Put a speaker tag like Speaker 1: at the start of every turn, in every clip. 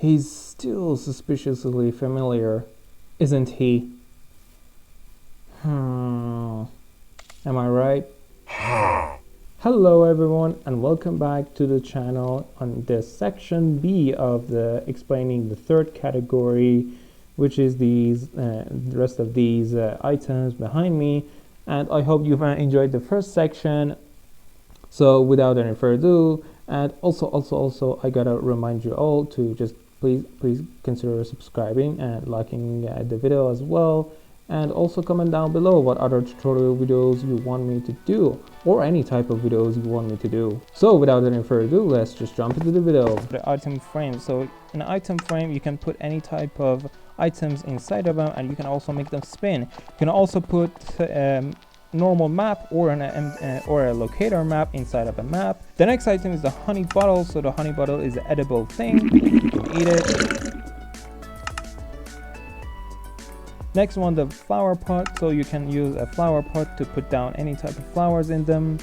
Speaker 1: He's still suspiciously familiar, isn't he? Am I right? Hello everyone and welcome back to the channel on the section B of the explaining the third category, which is the rest of these items behind me, and I hope you've enjoyed the first section. So without any further ado, and also I gotta remind you all to just please consider subscribing and liking the video as well, and also comment down below what other tutorial videos you want me to do, or any type of videos you want me to do. So without any further ado, let's just jump into the video. The item frame. So in an item frame you can put any type of items inside of them, and you can also make them spin. You can also put normal map or a locator map inside of a map. The next item is the honey bottle. So the honey bottle is an edible thing, you can eat it. Next one, the flower pot. So you can use a flower pot to put down any type of flowers in them.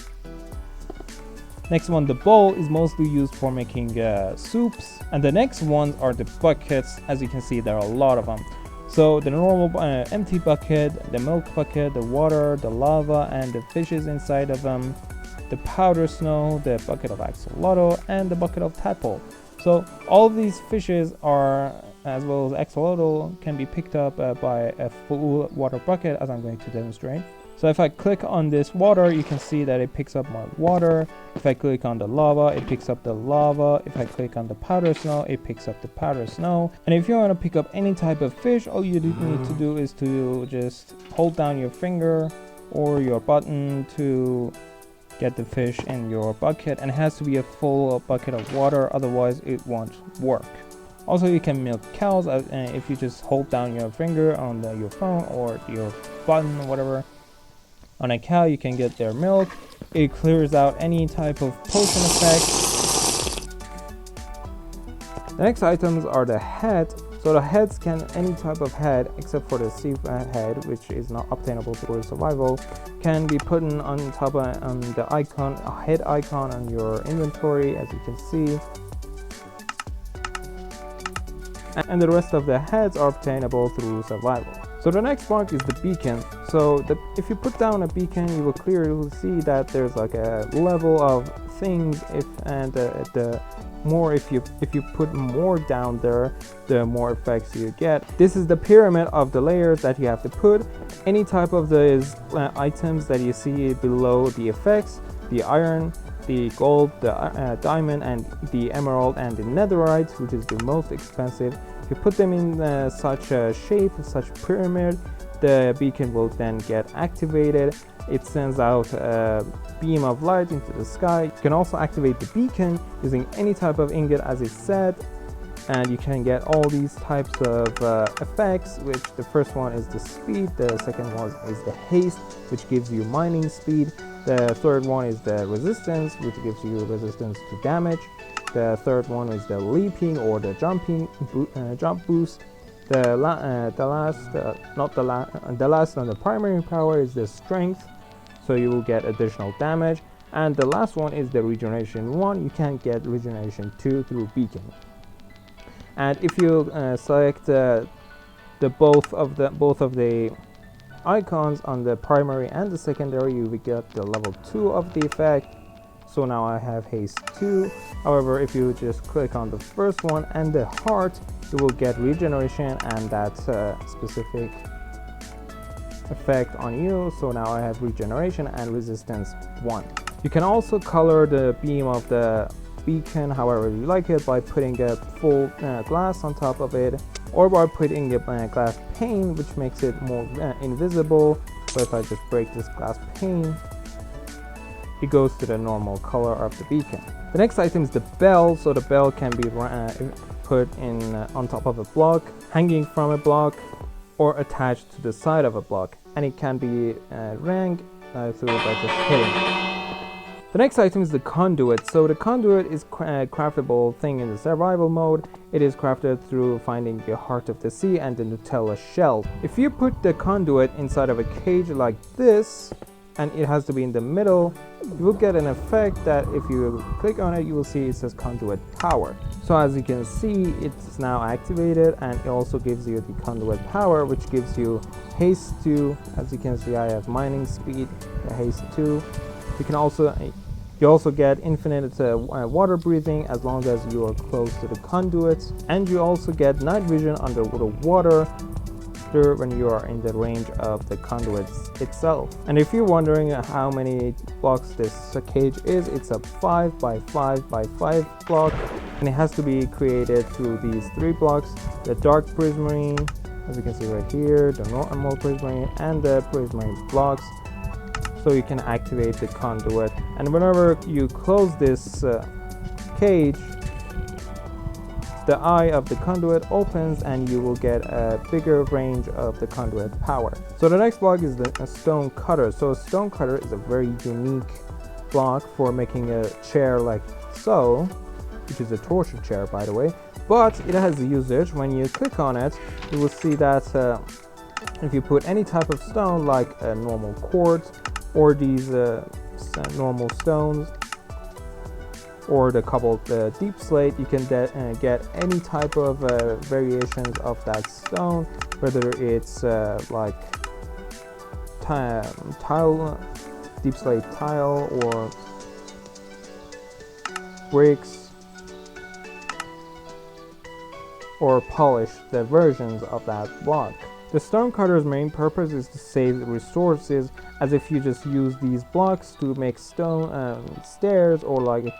Speaker 1: Next one, the bowl, is mostly used for making soups. And the next ones are the buckets. As you can see, there are a lot of them. So the normal empty bucket, the milk bucket, the water, the lava, and the fishes inside of them, the powder snow, the bucket of axolotl, and the bucket of tadpole. So all of these fishes are, as well as axolotl, can be picked up by a full water bucket, as I'm going to demonstrate. So if I click on this water, you can see that it picks up my water. If I click on the lava, it picks up the lava. If I click on the powder snow, it picks up the powder snow. And if you want to pick up any type of fish, all you need to do is to just hold down your finger or your button to get the fish in your bucket. And it has to be a full bucket of water, otherwise it won't work. Also, you can milk cows if you just hold down your finger on your phone or your button or whatever. On a cow, you can get their milk. It clears out any type of potion effect. The next items are the head. So the heads any type of head except for the sea head, which is not obtainable through survival, can be put on top on the icon, a head icon on your inventory, as you can see. And the rest of the heads are obtainable through survival. So the next part is the beacon. So if you put down a beacon, you will clearly see that there's like a level of things. If you put more down there, the more effects you get. This is the pyramid of the layers that you have to put. Any type of those items that you see below the effects, the iron, the gold, the diamond, and the emerald, and the netherite, which is the most expensive. If you put them in such a shape, such a pyramid, the beacon will then get activated. It sends out a beam of light into the sky. You can also activate the beacon using any type of ingot, as it said, and you can get all these types of effects, which the first one is the speed, the second one is the haste, which gives you mining speed, the third one is the resistance, which gives you resistance to damage, the third one is the leaping or the jump boost, the last on the primary power is the strength, so you will get additional damage, and the last one is the regeneration 1. You can get regeneration 2 through beacon. And if you select both of the icons on the primary and the secondary, you will get the level 2 of the effect. So now I have haste 2. However, if you just click on the first one and the heart, you will get regeneration and that specific effect on you. So now I have regeneration and resistance 1. You can also color the beam of the beacon however you like it, by putting a full glass on top of it, or by putting a glass pane, which makes it more invisible. So if I just break this glass pane, it goes to the normal color of the beacon. The next item is the bell. So the bell can be put in on top of a block, hanging from a block, or attached to the side of a block, and it can be rang through by just hitting. The next item is the conduit. So the conduit is a craftable thing in the survival mode. It is crafted through finding the heart of the sea and the Nutella shell. If you put the conduit inside of a cage like this, and it has to be in the middle, you will get an effect that if you click on it, you will see it says conduit power. So as you can see, it's now activated, and it also gives you the conduit power, which gives you haste 2. As you can see, I have mining speed, haste 2. You also get infinite water breathing as long as you are close to the conduits, and you also get night vision under the water when you are in the range of the conduits itself. And if you're wondering how many blocks this cage is, it's a 5 by 5 by 5 block, and it has to be created through these 3 blocks: the dark prismarine, as you can see right here, the normal prismarine, and the prismarine blocks, so you can activate the conduit. And whenever you close this cage, the eye of the conduit opens, and you will get a bigger range of the conduit power. So the next block is the stone cutter. So a stone cutter is a very unique block for making a chair like so, which is a torture chair, by the way. But it has a usage. When you click on it, you will see that if you put any type of stone, like a normal quartz, or these normal stones, or the cobalt deep slate, you can get any type of variations of that stone, whether it's like tile, deep slate tile, or bricks, or polish the versions of that block. The stone cutter's main purpose is to save resources, as if you just use these blocks to make stone stairs, or like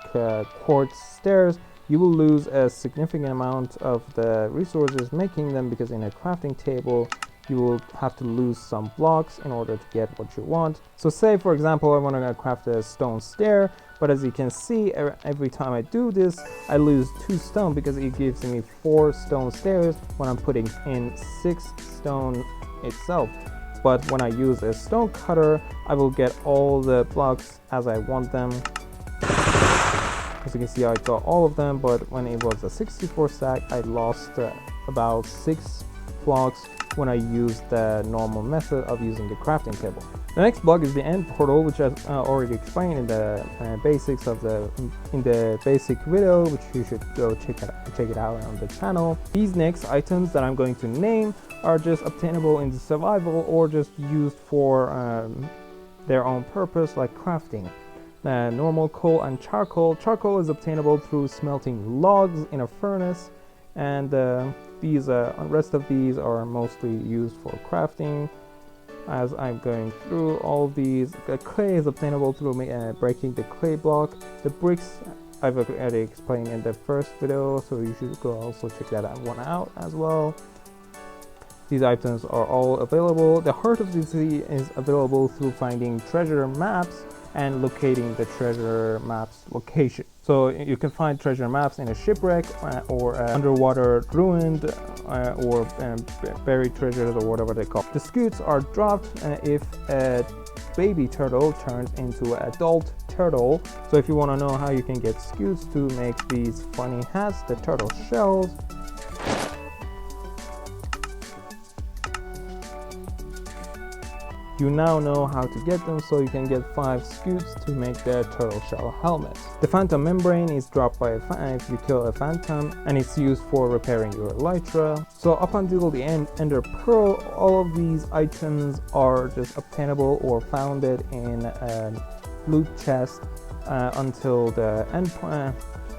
Speaker 1: quartz stairs, you will lose a significant amount of the resources making them, because in a crafting table you will have to lose some blocks in order to get what you want. So say for example I want to craft a stone stair, but as you can see, every time I do this, I lose 2 stone, because it gives me 4 stone stairs when I'm putting in 6 stone itself. But when I use a stone cutter, I will get all the blocks as I want them. As you can see, I got all of them, but when it was a 64 stack, I lost about 6 blocks when I used the normal method of using the crafting table. The next block is the end portal, which I already explained in the basics of in the basic video, which you should go check it out on the channel. These next items that I'm going to name are just obtainable in the survival, or just used for their own purpose, like crafting. Normal coal and charcoal. Charcoal is obtainable through smelting logs in a furnace, and these rest of these are mostly used for crafting. As I'm going through all of these, the clay is obtainable through breaking the clay block. The bricks I've already explained in the first video, so you should go also check that one out as well. These items are all available. The heart of the city is available through finding treasure maps and locating the treasure maps location. So you can find treasure maps in a shipwreck, or underwater ruined, or buried treasures, or whatever they call. The scutes are dropped if a baby turtle turns into an adult turtle. So if you want to know how you can get scutes to make these funny hats, the turtle shells, you now know how to get them, so you can get 5 scutes to make the turtle shell helmet. The phantom membrane is dropped by if you kill a phantom, and it's used for repairing your elytra. So up until the end, ender pearl, all of these items are just obtainable or founded in a loot chest until the end.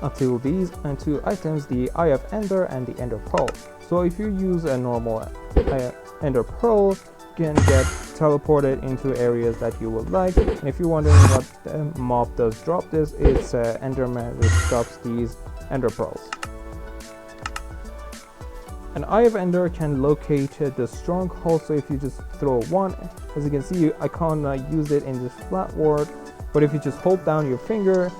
Speaker 1: Until these 2 items, the Eye of Ender and the Ender Pearl. So if you use a normal Ender Pearl, you can get teleported into areas that you would like. And if you're wondering what the mob does drop this, it's Enderman, which drops these Ender Pearls. An Eye of Ender can locate the stronghold, so if you just throw one, as you can see, I can't use it in this flat world, but if you just hold down your finger,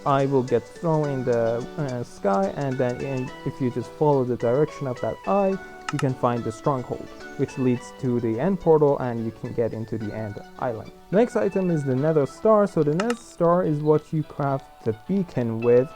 Speaker 1: eye will get thrown in the sky, and then if you just follow the direction of that eye, you can find the stronghold, which leads to the end portal, and you can get into the end island. The next item is the nether star. So the nether star is what you craft the beacon with.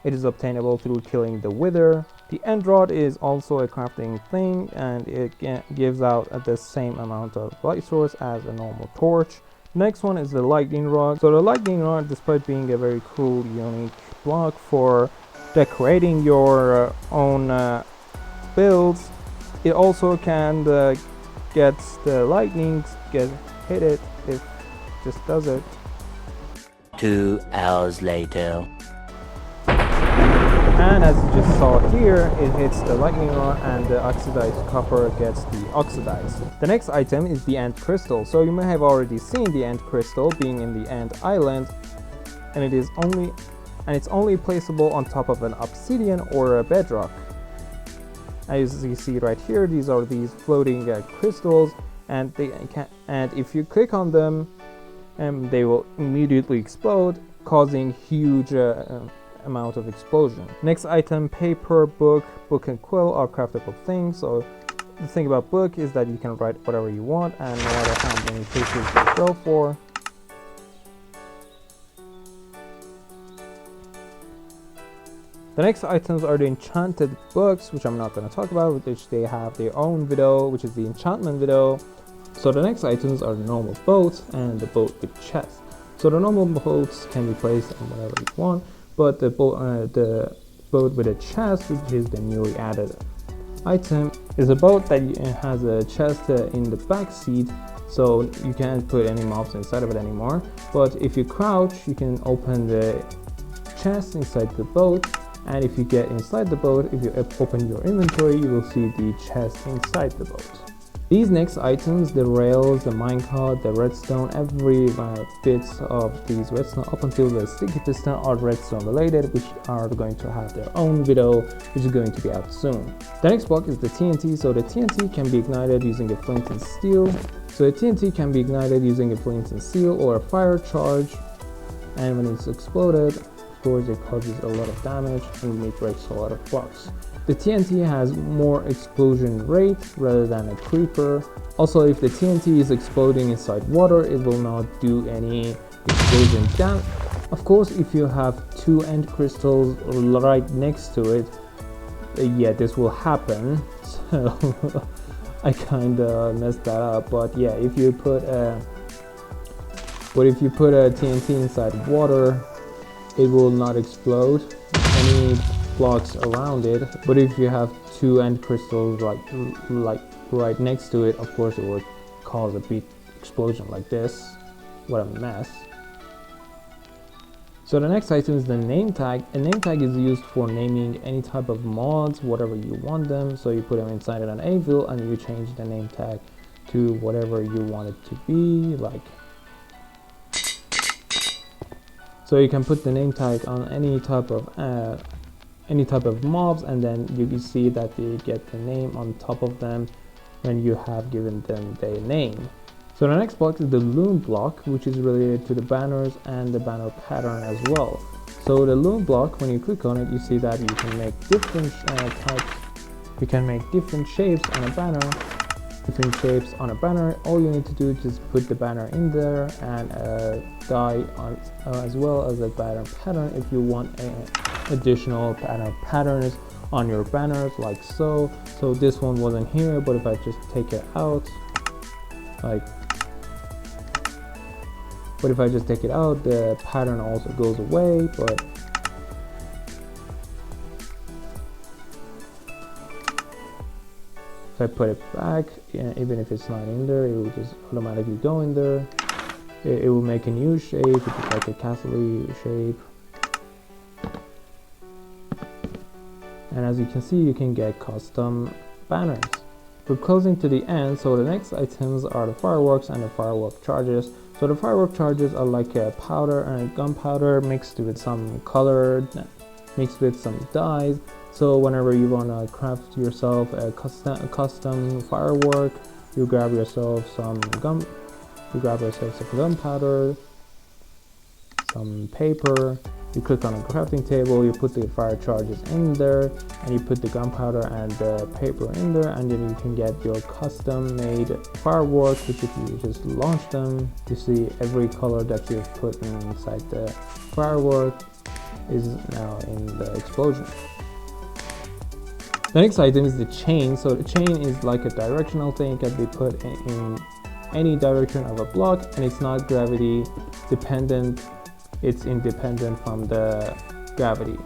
Speaker 1: It is obtainable through killing the wither, The end rod is also a crafting thing, and it gives out the same amount of light source as a normal torch. Next one is the lightning rod. So the lightning rod, despite being a very cool, unique block for decorating your own builds, it also can get the lightning, hit it, it just does it.
Speaker 2: 2 hours later.
Speaker 1: And as you just saw here, it hits the lightning rod and the oxidized copper gets deoxidized. The next item is the ant crystal. So you may have already seen the ant crystal being in the ant island, and it's only placeable on top of an obsidian or a bedrock. As you see right here, these are these floating crystals, and if you click on them, they will immediately explode, causing huge amount of explosion. Next item, paper, book and quill are craftable things. So the thing about book is that you can write whatever you want, and no matter how many pages you go for. The next items are the enchanted books, which I'm not going to talk about, which they have their own video, which is the enchantment video. So the next items are the normal boats and the boat with chest. So the normal boats can be placed on whatever you want, but the boat with a chest, which is the newly added item, is a boat that has a chest in the back seat, so you can't put any mobs inside of it anymore. But if you crouch, you can open the chest inside the boat, and if you get inside the boat, if you open your inventory, you will see the chest inside the boat. These next items, the rails, the minecart, the redstone, every bits of these redstone up until the sticky piston are redstone related, which are going to have their own video, which is going to be out soon. The next block is the TNT. So the TNT can be ignited using a flint and steel. So the TNT can be ignited using a flint and steel or a fire charge, and when it's exploded, of course, it causes a lot of damage and it breaks a lot of blocks. The TNT has more explosion rate rather than a creeper. Also, if the TNT is exploding inside water, it will not do any explosion damage. Of course, if you have 2 end crystals right next to it, yeah, this will happen. So I kinda messed that up, but yeah, if you put a TNT inside water, it will not explode any blocks around it. But if you have 2 end crystals like right next to it, of course it would cause a big explosion like this. What a mess. So the next item is the name tag. A name tag is used for naming any type of mods, whatever you want them. So you put them inside of an A.B.W.L and you change the name tag to whatever you want it to be, like. So you can put the name tag on any type of mobs, and then you can see that they get the name on top of them when you have given them their name. So the next block is the loom block, which is related to the banners and the banner pattern as well. So the loom block, when you click on it, you see that you can make different types. You can make different shapes on a banner. All you need to do is just put the banner in there and dye on as well as a banner pattern if you want additional banner patterns on your banners, like so. So this one wasn't here, but if I just take it out, the pattern also goes away. But if I put it back, even if it's not in there, it will just automatically go in there. It will make a new shape, which is like a castle shape. And as you can see, you can get custom banners. We're closing to the end, so the next items are the fireworks and the firework charges. So the firework charges are like a powder and a gunpowder mixed with some color, mixed with some dyes. So whenever you want to craft yourself a custom firework, you grab yourself some gunpowder, some paper, you click on a crafting table, you put the fire charges in there, and you put the gunpowder and the paper in there, and then you can get your custom made firework, which if you just launch them, you see every color that you've put inside the firework is now in the explosion. The next item is the chain. So the chain is like a directional thing. It can be put in any direction of a block, and it's not gravity dependent. It's independent from the gravity.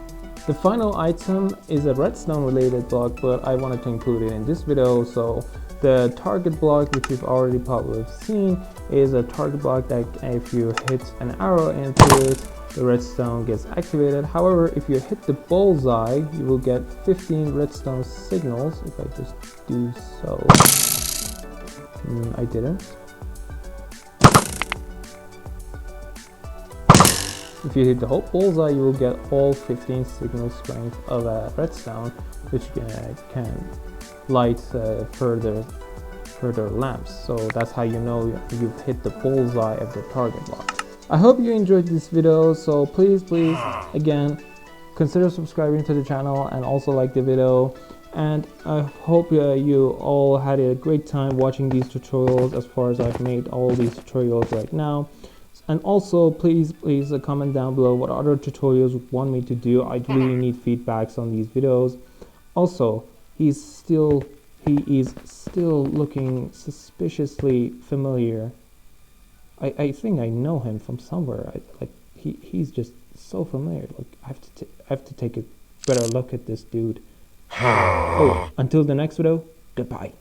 Speaker 1: The final item is a redstone related block, but I wanted to include it in this video. So the target block, which you've already probably seen, is a target block that if you hit an arrow into it, the redstone gets activated. However, if you hit the bullseye, you will get 15 redstone signals. If I just do so, I didn't. If you hit the whole bullseye, you will get all 15 signal strength of a redstone, which can light further lamps. So that's how you know you've hit the bullseye of the target block. I hope you enjoyed this video, so please again consider subscribing to the channel and also like the video. And I hope you all had a great time watching these tutorials, as far as I've made all these tutorials right now. And also please comment down below what other tutorials you want me to do. I really need feedbacks on these videos. Also, he is still looking suspiciously familiar. I think I know him from somewhere. He's just so familiar. Like I have to take a better look at this dude. Oh, until the next video, goodbye.